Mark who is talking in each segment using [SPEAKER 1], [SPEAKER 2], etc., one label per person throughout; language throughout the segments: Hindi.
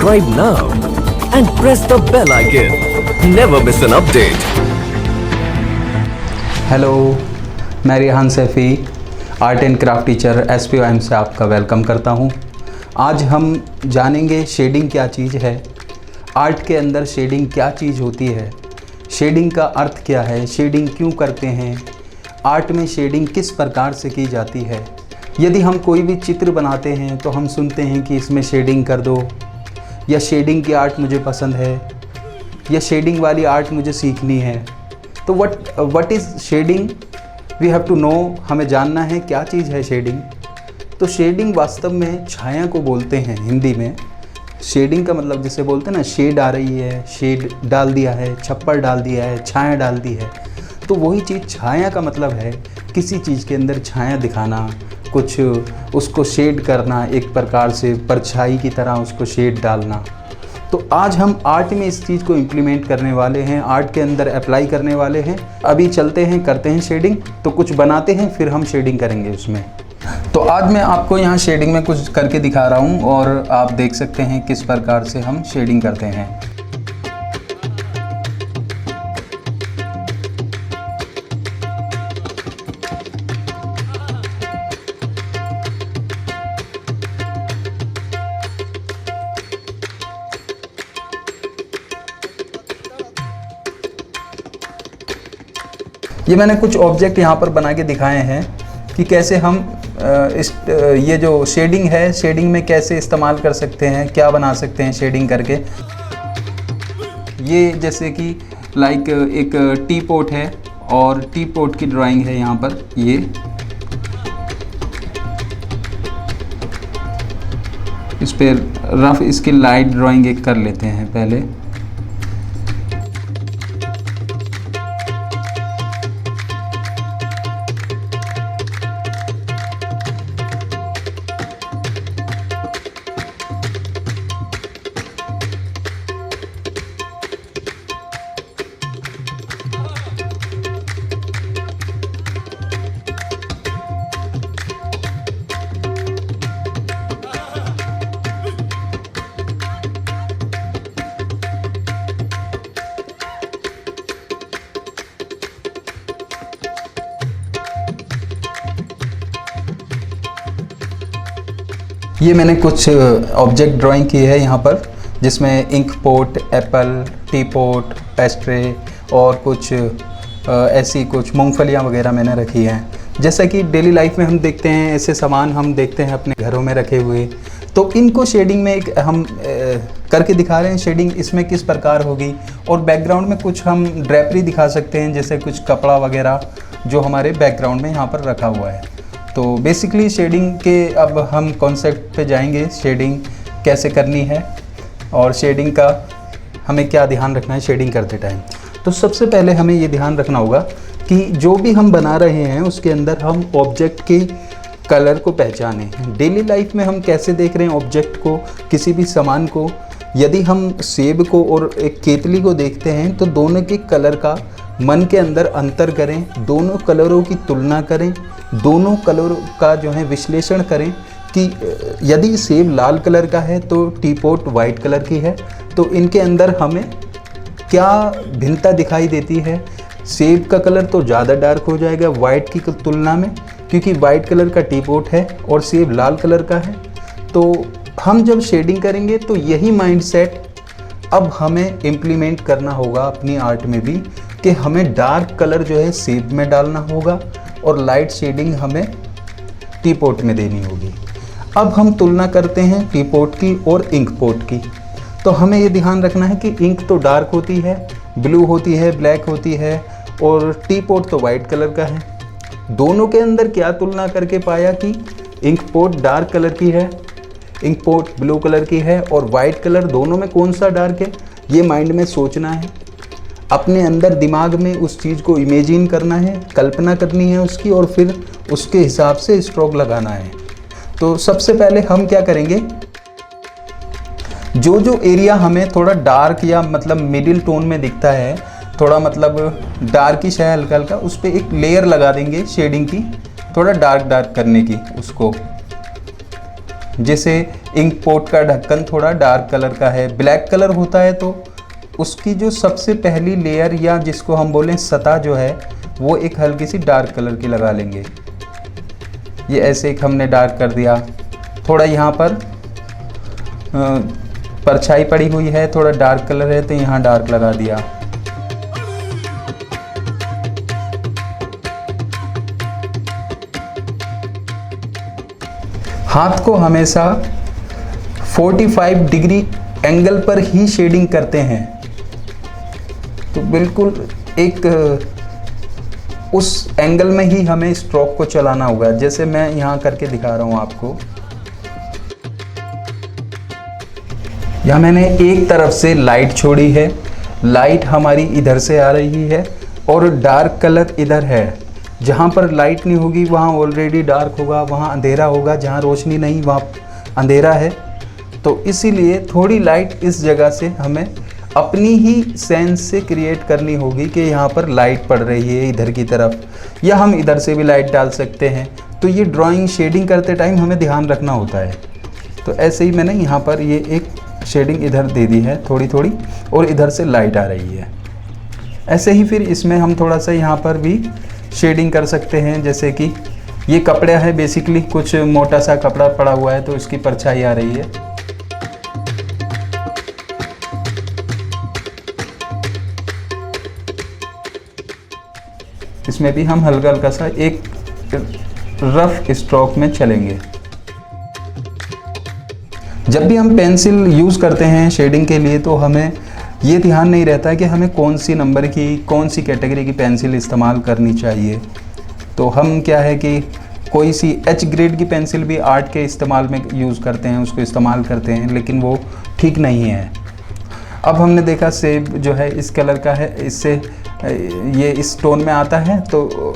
[SPEAKER 1] subscribe now and press the bell icon. Never miss an update.
[SPEAKER 2] Hello, मैं Rihan Saifi art and craft teacher SPOM से आपका वेलकम करता हूं। आज हम जानेंगे शेडिंग क्या चीज़ है, आर्ट के अंदर शेडिंग क्या चीज़ होती है, शेडिंग का अर्थ क्या है, शेडिंग क्यों करते हैं, आर्ट में शेडिंग किस प्रकार से की जाती है। यदि हम कोई भी चित्र बनाते हैं तो हम सुनते हैं कि इसमें शेडिंग कर दो, या शेडिंग की आर्ट मुझे पसंद है, या शेडिंग वाली आर्ट मुझे सीखनी है। तो what is shading, we have to know, हमें जानना है क्या चीज़ है शेडिंग। तो शेडिंग वास्तव में छाया को बोलते हैं हिंदी में। शेडिंग का मतलब जैसे बोलते हैं ना, शेड आ रही है, शेड डाल दिया है, छप्पर डाल दिया है, छाया डाल दी है। तो वही चीज़ छाया का मतलब है किसी चीज़ के अंदर छाया दिखाना, कुछ उसको शेड करना, एक प्रकार से परछाई की तरह उसको शेड डालना। तो आज हम आर्ट में इस चीज़ को इम्प्लीमेंट करने वाले हैं, आर्ट के अंदर अप्लाई करने वाले हैं। अभी चलते हैं, करते हैं शेडिंग। तो कुछ बनाते हैं, फिर हम शेडिंग करेंगे उसमें। तो आज मैं आपको यहाँ शेडिंग में कुछ करके दिखा रहा हूँ और आप देख सकते हैं किस प्रकार से हम शेडिंग करते हैं। ये मैंने कुछ ऑब्जेक्ट यहाँ पर बना के दिखाए हैं कि कैसे हम ये जो शेडिंग है, शेडिंग में कैसे इस्तेमाल कर सकते हैं, क्या बना सकते हैं शेडिंग करके। ये जैसे कि लाइक एक टी पॉट है और टी पॉट की ड्राइंग है यहाँ पर। ये इस पर रफ इसकी लाइट ड्राइंग एक कर लेते हैं पहले। ये मैंने कुछ ऑब्जेक्ट ड्राइंग की है यहाँ पर, जिसमें ink pot, apple, tea pot, pastry और कुछ ऐसी कुछ मूंगफलियाँ वगैरह मैंने रखी हैं। जैसा कि डेली लाइफ में हम देखते हैं, ऐसे सामान हम देखते हैं अपने घरों में रखे हुए। तो इनको शेडिंग में एक हम करके दिखा रहे हैं, शेडिंग इसमें किस प्रकार होगी। और बैकग्राउंड में कुछ हम ड्रेपरी दिखा सकते हैं, जैसे कुछ कपड़ा वगैरह जो हमारे बैकग्राउंड में यहाँ पर रखा हुआ है। तो बेसिकली शेडिंग के अब हम कॉन्सेप्ट पे जाएंगे, शेडिंग कैसे करनी है और शेडिंग का हमें क्या ध्यान रखना है शेडिंग करते टाइम। तो सबसे पहले हमें ये ध्यान रखना होगा कि जो भी हम बना रहे हैं उसके अंदर हम ऑब्जेक्ट के कलर को पहचानें। डेली लाइफ में हम कैसे देख रहे हैं ऑब्जेक्ट को, किसी भी सामान को। यदि हम सेब को और एक केतली को देखते हैं तो दोनों के कलर का मन के अंदर अंतर करें, दोनों कलरों की तुलना करें, दोनों कलर का जो है विश्लेषण करें कि यदि सेब लाल कलर का है तो टी पॉट वाइट कलर की है, तो इनके अंदर हमें क्या भिन्नता दिखाई देती है। सेब का कलर तो ज़्यादा डार्क हो जाएगा वाइट की तुलना में, क्योंकि वाइट कलर का टी पॉट है और सेब लाल कलर का है। तो हम जब शेडिंग करेंगे तो यही माइंडसेट अब हमें इम्प्लीमेंट करना होगा अपनी आर्ट में भी, कि हमें डार्क कलर जो है सेब में डालना होगा और लाइट शेडिंग हमें टी पॉट में देनी होगी। अब हम तुलना करते हैं टी पॉट की और इंक पॉट की। तो हमें ये ध्यान रखना है कि इंक तो डार्क होती है, ब्लू होती है, ब्लैक होती है, और टी पॉट तो वाइट कलर का है। दोनों के अंदर क्या तुलना करके पाया कि इंक पॉट डार्क कलर की है, इंक पॉट ब्लू कलर की है, और वाइट कलर दोनों में कौन सा डार्क है, ये माइंड में सोचना है, अपने अंदर दिमाग में उस चीज़ को इमेजिन करना है, कल्पना करनी है उसकी, और फिर उसके हिसाब से स्ट्रोक लगाना है। तो सबसे पहले हम क्या करेंगे, जो जो एरिया हमें थोड़ा डार्क या मतलब मिडिल टोन में दिखता है, थोड़ा मतलब डार्किश है हल्का हल्का, उस पर एक लेयर लगा देंगे शेडिंग की, थोड़ा डार्क डार्क करने की उसको। जैसे इंक पोट का ढक्कन थोड़ा डार्क कलर का है, ब्लैक कलर होता है, तो उसकी जो सबसे पहली लेयर या जिसको हम बोलें सतह जो है वो एक हल्की सी डार्क कलर की लगा लेंगे। ये ऐसे एक हमने डार्क कर दिया। थोड़ा यहाँ पर परछाई पड़ी हुई है, थोड़ा डार्क कलर है तो यहाँ डार्क लगा दिया। हाथ को हमेशा 45 डिग्री एंगल पर ही शेडिंग करते हैं, तो बिल्कुल एक उस एंगल में ही हमें स्ट्रोक को चलाना होगा, जैसे मैं यहाँ करके दिखा रहा हूँ आपको। यहाँ मैंने एक तरफ से लाइट छोड़ी है, लाइट हमारी इधर से आ रही है और डार्क कलर इधर है। जहाँ पर लाइट नहीं होगी वहाँ ऑलरेडी डार्क होगा, वहाँ अंधेरा होगा, जहाँ रोशनी नहीं वहाँ अंधेरा है। तो इसीलिए थोड़ी लाइट इस जगह से हमें अपनी ही सेंस से क्रिएट करनी होगी कि यहाँ पर लाइट पड़ रही है इधर की तरफ, या हम इधर से भी लाइट डाल सकते हैं। तो ये ड्राइंग शेडिंग करते टाइम हमें ध्यान रखना होता है। तो ऐसे ही मैंने यहाँ पर ये एक शेडिंग इधर दे दी है थोड़ी थोड़ी, और इधर से लाइट आ रही है। ऐसे ही फिर इसमें हम थोड़ा सा यहाँ पर भी शेडिंग कर सकते हैं, जैसे कि ये कपड़ा है, बेसिकली कुछ मोटा सा कपड़ा पड़ा हुआ है तो इसकी परछाई आ रही है। इसमें भी हम हल्का हल्का सा एक रफ स्ट्रोक में चलेंगे। जब भी हम पेंसिल यूज़ करते हैं शेडिंग के लिए तो हमें ये ध्यान नहीं रहता है कि हमें कौन सी नंबर की, कौन सी कैटेगरी की पेंसिल इस्तेमाल करनी चाहिए। तो हम क्या है कि कोई सी एच ग्रेड की पेंसिल भी आर्ट के इस्तेमाल में यूज़ करते हैं, उसको इस्तेमाल करते हैं, लेकिन वो ठीक नहीं है। अब हमने देखा सेब जो है इस कलर का है, इससे ये इस टोन में आता है, तो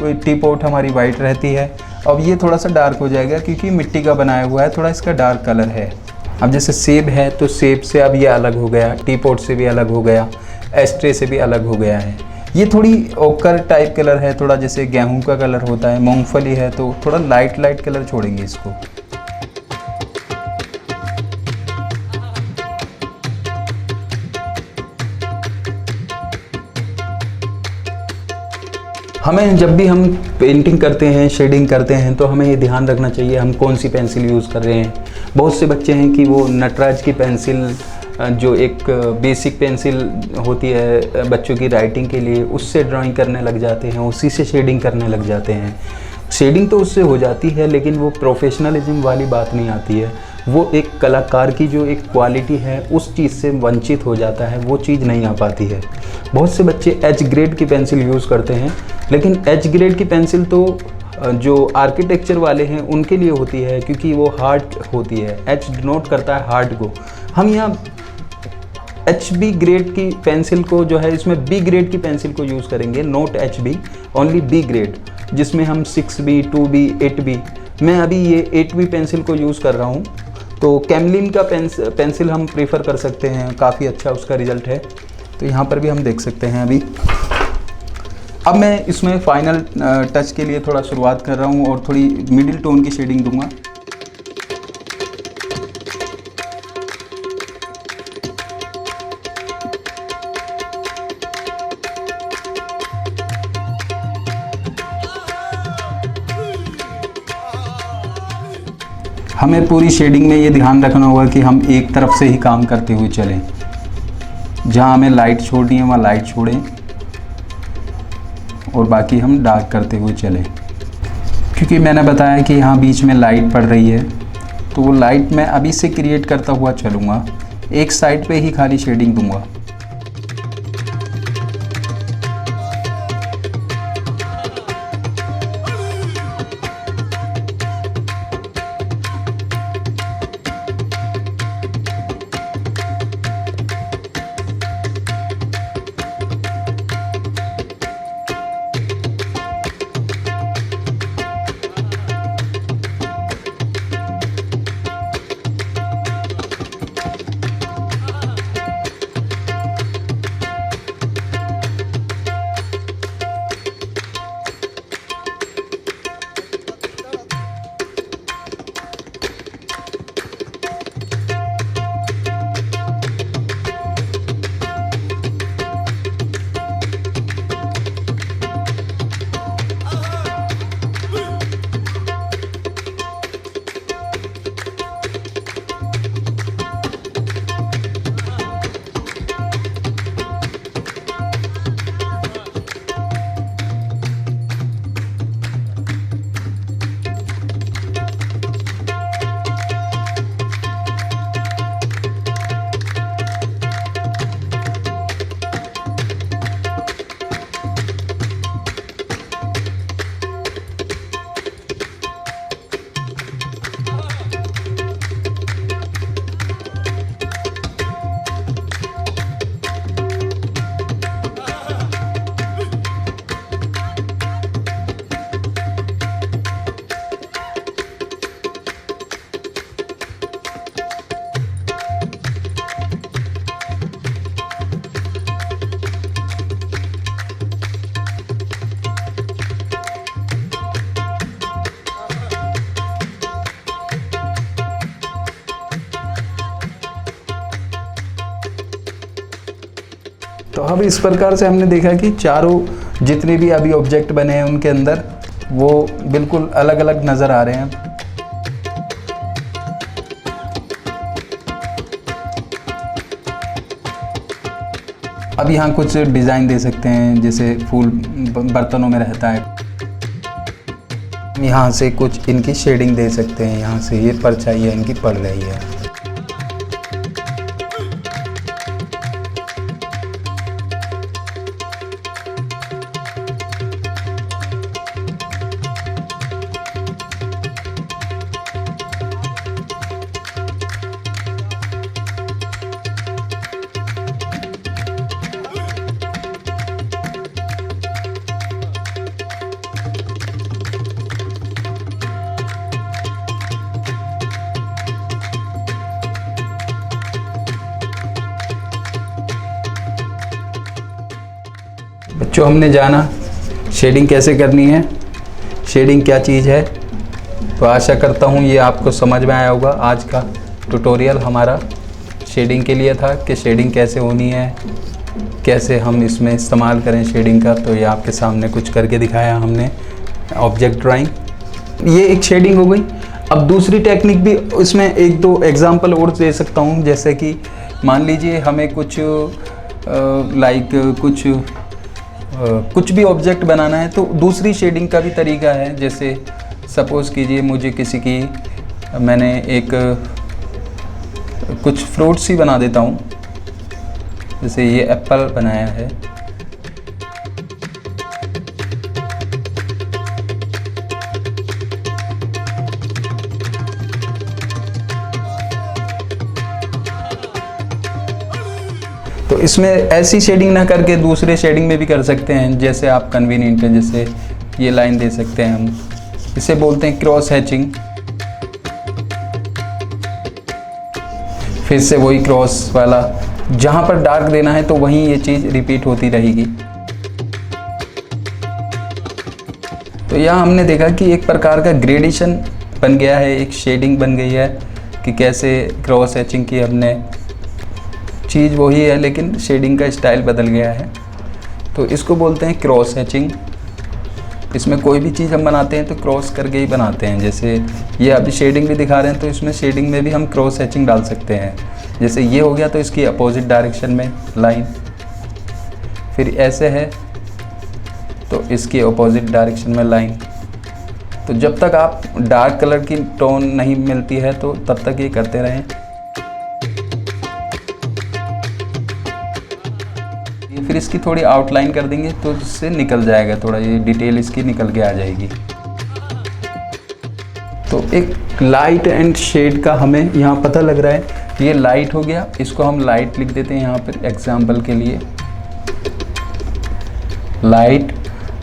[SPEAKER 2] टी पॉट हमारी वाइट रहती है। अब ये थोड़ा सा डार्क हो जाएगा क्योंकि मिट्टी का बनाया हुआ है, थोड़ा इसका डार्क कलर है। अब जैसे सेब है तो सेब से अब ये अलग हो गया, टी पॉट से भी अलग हो गया, एस्ट्रे से भी अलग हो गया है। ये थोड़ी ओकर टाइप कलर है, थोड़ा जैसे गेहूं का कलर होता है, मूंगफली है, तो थोड़ा लाइट लाइट कलर छोड़ेंगे इसको। हमें जब भी हम पेंटिंग करते हैं, शेडिंग करते हैं, तो हमें ये ध्यान रखना चाहिए हम कौन सी पेंसिल यूज़ कर रहे हैं। बहुत से बच्चे हैं कि वो नटराज की पेंसिल, जो एक बेसिक पेंसिल होती है बच्चों की राइटिंग के लिए, उससे ड्राइंग करने लग जाते हैं, उसी से शेडिंग करने लग जाते हैं। शेडिंग तो उससे हो जाती है, लेकिन वो प्रोफेशनलिज्म वाली बात नहीं आती है। वो एक कलाकार की जो एक क्वालिटी है उस चीज़ से वंचित हो जाता है, वो चीज़ नहीं आ पाती है। बहुत से बच्चे एच ग्रेड की पेंसिल यूज़ करते हैं, लेकिन एच ग्रेड की पेंसिल तो जो आर्किटेक्चर वाले हैं उनके लिए होती है, क्योंकि वो हार्ड होती है। एच डिनोट करता है हार्ड को। हम यहाँ एच बी ग्रेड की पेंसिल को जो है, इसमें बी ग्रेड की पेंसिल को यूज़ करेंगे, note H B, only B grade, जिसमें हम 6B, 2B, 8B, मैं अभी ये 8B पेंसिल को यूज़ कर रहा हूँ। तो कैमलिन का पेंसिल हम प्रेफर कर सकते हैं, काफ़ी अच्छा उसका रिज़ल्ट है। तो यहाँ पर भी हम देख सकते हैं अभी। अब मैं इसमें फाइनल टच के लिए थोड़ा शुरुआत कर रहा हूँ और थोड़ी मिडिल टोन की शेडिंग दूंगा। हमें पूरी शेडिंग में ये ध्यान रखना होगा कि हम एक तरफ से ही काम करते हुए चलें। जहाँ हमें लाइट छोड़नी है वहाँ लाइट छोड़ें और बाकी हम डार्क करते हुए चलें। क्योंकि मैंने बताया कि यहाँ बीच में लाइट पड़ रही है, तो वो लाइट मैं अभी से क्रिएट करता हुआ चलूँगा, एक साइड पे ही खाली शेडिंग दूँगा। तो अब इस प्रकार से हमने देखा कि चारों जितने भी अभी ऑब्जेक्ट बने हैं उनके अंदर वो बिल्कुल अलग अलग नज़र आ रहे हैं। अब यहाँ कुछ डिज़ाइन दे सकते हैं, जैसे फूल बर्तनों में रहता है। यहाँ से कुछ इनकी शेडिंग दे सकते हैं, यहाँ से ये परछाई है इनकी पड़ रही है। बच्चों, हमने जाना शेडिंग कैसे करनी है, शेडिंग क्या चीज़ है। तो आशा करता हूँ ये आपको समझ में आया होगा। आज का ट्यूटोरियल हमारा शेडिंग के लिए था कि शेडिंग कैसे होनी है, कैसे हम इसमें इस्तेमाल करें शेडिंग का। तो ये आपके सामने कुछ करके दिखाया हमने, ऑब्जेक्ट ड्राइंग। ये एक शेडिंग हो गई। अब दूसरी टेक्निक भी इसमें एक दो एग्जांपल और दे सकता हूँ। जैसे कि मान लीजिए हमें कुछ कुछ भी ऑब्जेक्ट बनाना है, तो दूसरी शेडिंग का भी तरीका है। जैसे सपोज़ कीजिए मुझे मैंने एक कुछ फ्रूट्स ही बना देता हूँ। जैसे ये एप्पल बनाया है, तो इसमें ऐसी शेडिंग ना करके दूसरे शेडिंग में भी कर सकते हैं, जैसे आप कन्वीनियंट है। जैसे ये लाइन दे सकते हैं हम, इसे बोलते हैं क्रॉस हैचिंग। फिर से वही क्रॉस वाला, जहाँ पर डार्क देना है तो वहीं ये चीज़ रिपीट होती रहेगी। तो यहाँ हमने देखा कि एक प्रकार का ग्रेडेशन बन गया है, एक शेडिंग बन गई है कि कैसे क्रॉस हैचिंग की हमने। चीज़ वही है लेकिन शेडिंग का स्टाइल बदल गया है, तो इसको बोलते हैं क्रॉस हैचिंग। इसमें कोई भी चीज़ हम बनाते हैं तो क्रॉस करके ही बनाते हैं। जैसे ये अभी शेडिंग भी दिखा रहे हैं, तो इसमें शेडिंग में भी हम क्रॉस हैचिंग डाल सकते हैं। जैसे ये हो गया तो इसकी अपोजिट डायरेक्शन में लाइन, फिर ऐसे है तो इसकी अपोजिट डायरेक्शन में लाइन। तो जब तक आप डार्क कलर की टोन नहीं मिलती है तो तब तक ये करते रहें। फिर इसकी थोड़ी आउटलाइन कर देंगे तो इससे निकल जाएगा, थोड़ा ये डिटेल इसकी निकल के आ जाएगी। तो एक लाइट एंड शेड का हमें यहाँ पता लग रहा है। ये लाइट हो गया, इसको हम लाइट लिख देते हैं यहाँ पर एग्जाम्पल के लिए, लाइट।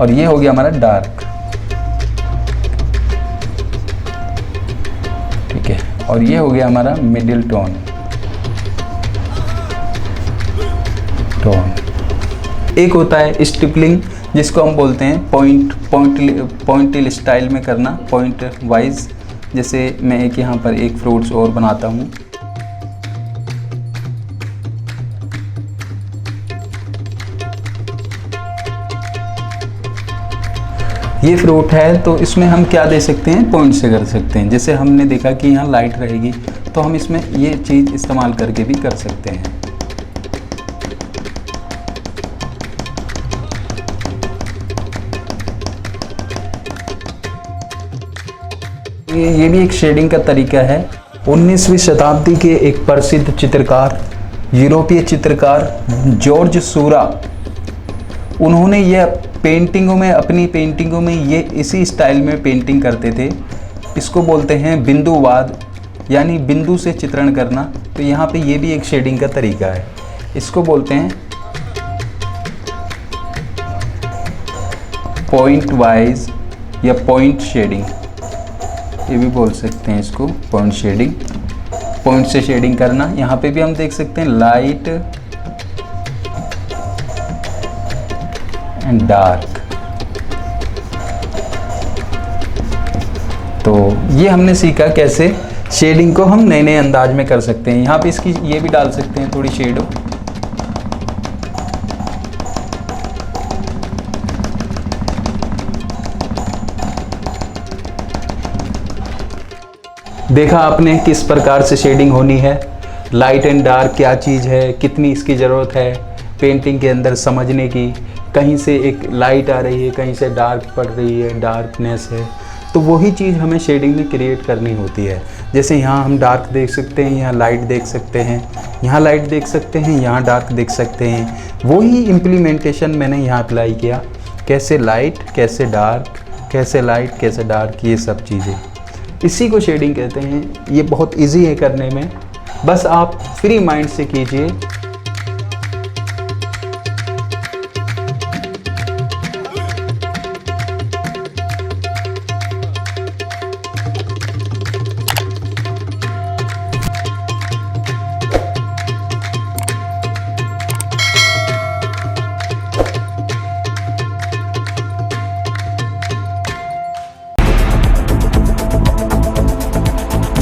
[SPEAKER 2] और ये हो गया हमारा डार्क, ठीक है। और ये हो गया हमारा मिडिल टोन। एक होता है स्टिपलिंग, जिसको हम बोलते हैं पॉइंट स्टाइल में करना, पॉइंट वाइज। जैसे मैं एक यहाँ पर एक फ्रूट्स और बनाता हूँ। ये फ्रूट है तो इसमें हम क्या दे सकते हैं, पॉइंट से कर सकते हैं। जैसे हमने देखा कि यहाँ लाइट रहेगी तो हम इसमें ये चीज़ इस्तेमाल करके भी कर सकते हैं। ये भी एक शेडिंग का तरीका है। 19वीं शताब्दी के एक प्रसिद्ध चित्रकार, यूरोपीय चित्रकार जॉर्ज सूरा, उन्होंने ये पेंटिंगों में, अपनी पेंटिंगों में ये इसी स्टाइल में पेंटिंग करते थे। इसको बोलते हैं बिंदुवाद, यानी बिंदु से चित्रण करना। तो यहाँ पे ये भी एक शेडिंग का तरीका है, इसको बोलते हैं पॉइंट वाइज या पॉइंट शेडिंग, ये भी बोल सकते हैं इसको पॉइंट शेडिंग। पॉइंट से शेडिंग करना, यहाँ पे भी हम देख सकते हैं लाइट एंड डार्क। तो ये हमने सीखा कैसे शेडिंग को हम नए नए अंदाज में कर सकते हैं। यहाँ पे इसकी ये भी डाल सकते हैं थोड़ी शेडो, देखा आपने किस प्रकार से शेडिंग होनी है, लाइट एंड डार्क क्या चीज़ है, कितनी इसकी ज़रूरत है पेंटिंग के अंदर समझने की। कहीं से एक लाइट आ रही है, कहीं से डार्क पड़ रही है, डार्कनेस है, तो वही चीज़ हमें शेडिंग में क्रिएट करनी होती है। जैसे यहाँ हम डार्क देख सकते हैं, यहाँ लाइट देख सकते हैं, यहाँ लाइट देख सकते हैं, यहाँ डार्क देख सकते हैं। वही इम्प्लीमेंटेशन मैंने यहाँ अप्लाई किया, कैसे लाइट कैसे डार्क, कैसे लाइट कैसे डार्क, ये सब चीज़ें, इसी को शेडिंग कहते हैं। ये बहुत इजी है करने में, बस आप फ्री माइंड से कीजिए।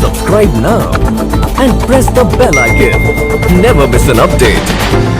[SPEAKER 1] Subscribe now and press the bell icon. Never miss an update.